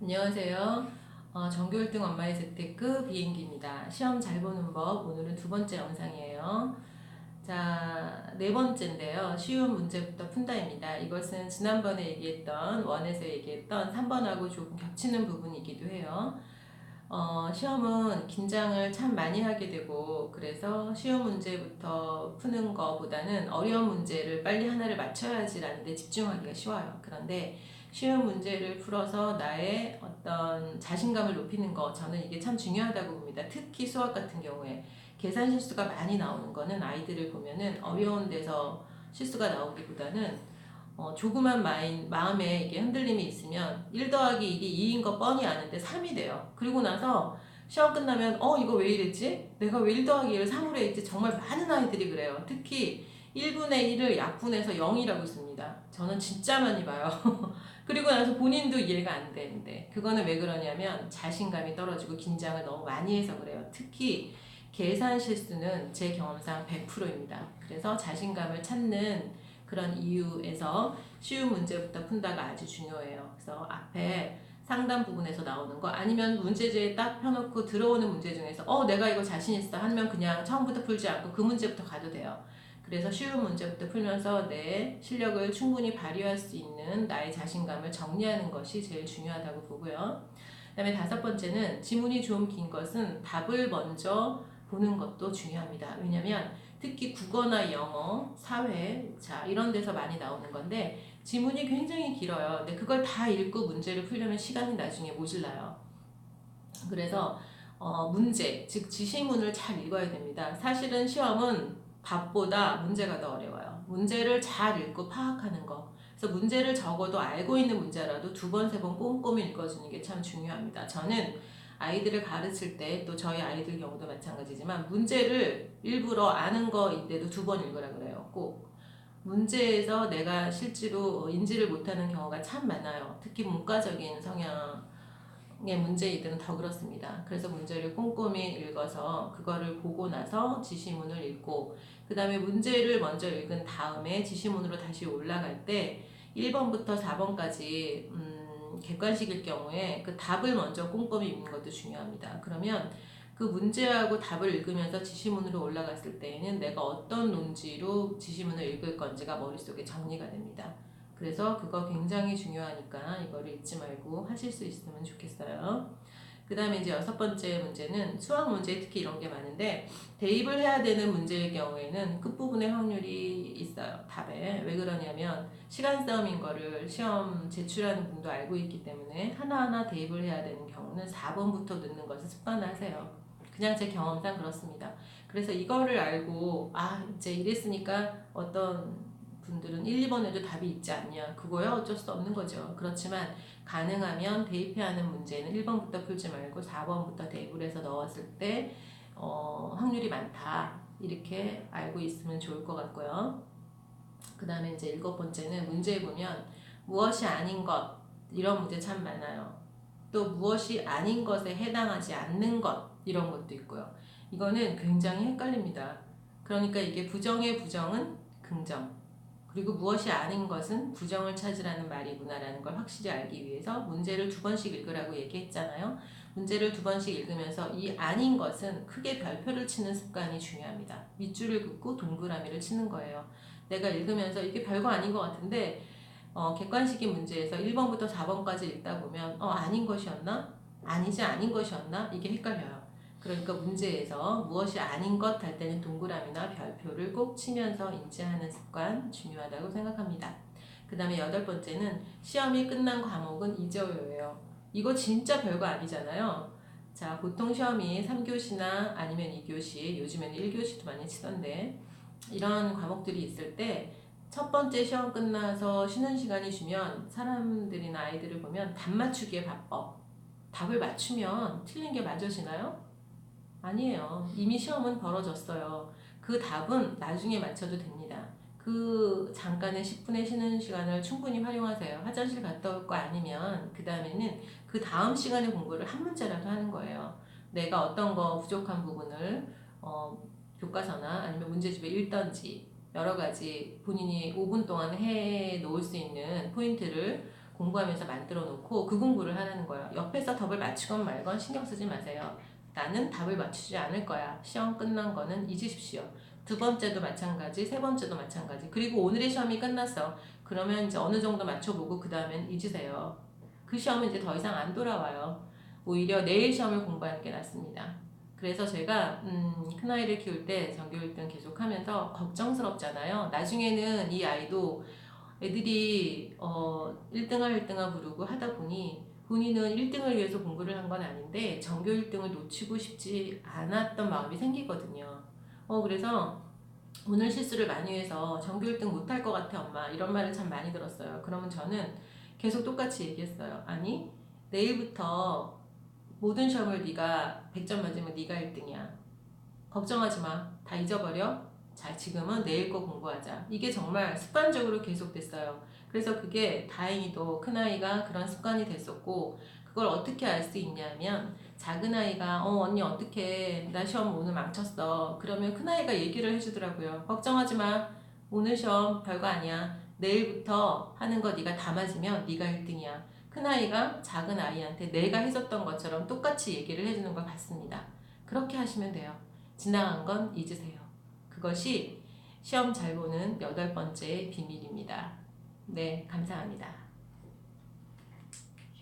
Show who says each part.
Speaker 1: 안녕하세요. 전교 1등 엄마의 재테크 비행기입니다. 시험 잘 보는 법, 오늘은 두 번째 영상이에요. 자, 네 번째인데요. 쉬운 문제부터 푼다입니다. 이것은 지난번에 얘기했던, 원에서 얘기했던 3번하고 조금 겹치는 부분이기도 해요. 시험은 긴장을 참 많이 하게 되고, 그래서 쉬운 문제부터 푸는 것보다는 어려운 문제를 빨리 하나를 맞춰야지라는 데 집중하기가 쉬워요. 그런데 쉬운 문제를 풀어서 나의 어떤 자신감을 높이는 거, 저는 이게 참 중요하다고 봅니다. 특히 수학 같은 경우에 계산 실수가 많이 나오는 거는 아이들을 보면은 어려운 데서 실수가 나오기보다는 조그만 마음에 이게 흔들림이 있으면 1 더하기 1이 2인 거 뻔히 아는데 3이 돼요. 그리고 나서 시험 끝나면 이거 왜 이랬지? 내가 왜 1 더하기 1을 3으로 했지? 정말 많은 아이들이 그래요. 특히 1분의 1을 약분해서 0이라고 씁니다. 저는 진짜 많이 봐요. 그리고 나서 본인도 이해가 안 되는데 그거는 왜 그러냐면 자신감이 떨어지고 긴장을 너무 많이 해서 그래요. 특히 계산 실수는 제 경험상 100%입니다. 그래서 자신감을 찾는 그런 이유에서 쉬운 문제부터 푼다가 아주 중요해요. 그래서 앞에 상단 부분에서 나오는 거 아니면 문제지에 딱 펴놓고 들어오는 문제 중에서 내가 이거 자신 있어 하면 그냥 처음부터 풀지 않고 그 문제부터 가도 돼요. 그래서 쉬운 문제부터 풀면서 내 실력을 충분히 발휘할 수 있는 나의 자신감을 정리하는 것이 제일 중요하다고 보고요. 그 다음에 다섯 번째는 지문이 좀 긴 것은 답을 먼저 보는 것도 중요합니다. 왜냐하면 특히 국어나 영어, 사회, 자 이런 데서 많이 나오는 건데 지문이 굉장히 길어요. 근데 그걸 다 읽고 문제를 풀려면 시간이 나중에 모질라요. 그래서 문제, 즉 지시문을 잘 읽어야 됩니다. 사실은 시험은 답보다 문제가 더 어려워요. 문제를 잘 읽고 파악하는 거. 그래서 문제를 적어도 알고 있는 문제라도 두 번, 세 번 꼼꼼히 읽어주는 게 참 중요합니다. 저는 아이들을 가르칠 때 또 저희 아이들 경우도 마찬가지지만 문제를 일부러 아는 거인데도 두 번 읽으라 그래요. 꼭. 문제에서 내가 실제로 인지를 못하는 경우가 참 많아요. 특히 문과적인 성향의 문제이들은 더 그렇습니다. 그래서 문제를 꼼꼼히 읽어서 그거를 보고 나서 지시문을 읽고 그 다음에 문제를 먼저 읽은 다음에 지시문으로 다시 올라갈 때 1번부터 4번까지 객관식일 경우에 그 답을 먼저 꼼꼼히 읽는 것도 중요합니다. 그러면 그 문제하고 답을 읽으면서 지시문으로 올라갔을 때에는 내가 어떤 논지로 지시문을 읽을 건지가 머릿속에 정리가 됩니다. 그래서 그거 굉장히 중요하니까 이거를 잊지 말고 하실 수 있으면 좋겠어요. 그 다음에 이제 여섯 번째 문제는 수학 문제 특히 이런 게 많은데 대입을 해야 되는 문제의 경우에는 끝부분에 확률이 있어요. 답에. 왜 그러냐면 시간 싸움인 거를 시험 제출하는 분도 알고 있기 때문에 하나하나 대입을 해야 되는 경우는 4번부터 넣는 것을 습관화하세요. 그냥 제 경험상 그렇습니다. 그래서 이거를 알고 이제 이랬으니까 어떤 분들은 1, 2번에도 답이 있지 않냐. 그거야 어쩔 수 없는 거죠. 그렇지만 가능하면 대입해야 하는 문제는 1번부터 풀지 말고 4번부터 대입을 해서 넣었을 때 확률이 많다. 이렇게 알고 있으면 좋을 것 같고요. 그 다음에 이제 일곱 번째는 문제에 보면 무엇이 아닌 것 이런 문제 참 많아요. 또 무엇이 아닌 것에 해당하지 않는 것 이런 것도 있고요. 이거는 굉장히 헷갈립니다. 그러니까 이게 부정의 부정은 긍정 그리고 무엇이 아닌 것은 부정을 찾으라는 말이구나라는 걸 확실히 알기 위해서 문제를 두 번씩 읽으라고 얘기했잖아요. 문제를 두 번씩 읽으면서 이 아닌 것은 크게 별표를 치는 습관이 중요합니다. 밑줄을 긋고 동그라미를 치는 거예요. 내가 읽으면서 이게 별거 아닌 것 같은데 객관식인 문제에서 1번부터 4번까지 읽다 보면 아닌 것이었나? 아니지 아닌 것이었나? 이게 헷갈려요. 그러니까 문제에서 무엇이 아닌 것 할 때는 동그라미나 별표를 꼭 치면서 인지하는 습관 중요하다고 생각합니다. 그 다음에 여덟 번째는 시험이 끝난 과목은 이저요예요. 이거 진짜 별거 아니잖아요. 자, 보통 시험이 3교시나 아니면 2교시, 요즘에는 1교시도 많이 치던데 이런 과목들이 있을 때 첫 번째 시험 끝나서 쉬는 시간이 주면 사람들이나 아이들을 보면 답 맞추기에 바빠. 답을 맞추면 틀린 게 맞아지나요? 아니에요. 이미 시험은 벌어졌어요. 그 답은 나중에 맞춰도 됩니다. 그 잠깐의 10분의 쉬는 시간을 충분히 활용하세요. 화장실 갔다 올 거 아니면 그 다음에는 그 다음 시간에 공부를 한 문제라도 하는 거예요. 내가 어떤 거 부족한 부분을 교과서나 아니면 문제집에 읽던지 여러 가지 본인이 5분 동안 해 놓을 수 있는 포인트를 공부하면서 만들어 놓고 그 공부를 하라는 거예요. 옆에서 답을 맞추건 말건 신경 쓰지 마세요. 나는 답을 맞추지 않을 거야. 시험 끝난 거는 잊으십시오. 두 번째도 마찬가지, 세 번째도 마찬가지. 그리고 오늘의 시험이 끝났어. 그러면 이제 어느 정도 맞춰보고 그 다음엔 잊으세요. 그 시험은 이제 더 이상 안 돌아와요. 오히려 내일 시험을 공부하는 게 낫습니다. 그래서 제가 큰아이를 키울 때 전교 1등 계속 하면서 걱정스럽잖아요. 나중에는 이 아이도 애들이 1등을 1등을 부르고 하다 보니 본인은 1등을 위해서 공부를 한 건 아닌데 전교 1등을 놓치고 싶지 않았던 마음이 생기거든요. 그래서 오늘 실수를 많이 해서 전교 1등 못할 것 같아 엄마 이런 말을 참 많이 들었어요. 그러면 저는 계속 똑같이 얘기했어요. 아니 내일부터 모든 시험을 네가 100점 맞으면 네가 1등이야. 걱정하지 마. 다 잊어버려. 자, 지금은 내일 거 공부하자. 이게 정말 습관적으로 계속됐어요. 그래서 그게 다행히도 큰아이가 그런 습관이 됐었고 그걸 어떻게 알 수 있냐면 작은 아이가 언니 어떡해 나 시험 오늘 망쳤어. 그러면 큰아이가 얘기를 해주더라고요. 걱정하지 마. 오늘 시험 별거 아니야. 내일부터 하는 거 네가 다 맞으면 네가 1등이야. 큰아이가 작은 아이한테 내가 해줬던 것처럼 똑같이 얘기를 해주는 걸 봤습니다. 그렇게 하시면 돼요. 지나간 건 잊으세요. 그것이 시험 잘 보는 8번째 비밀입니다. 네, 감사합니다.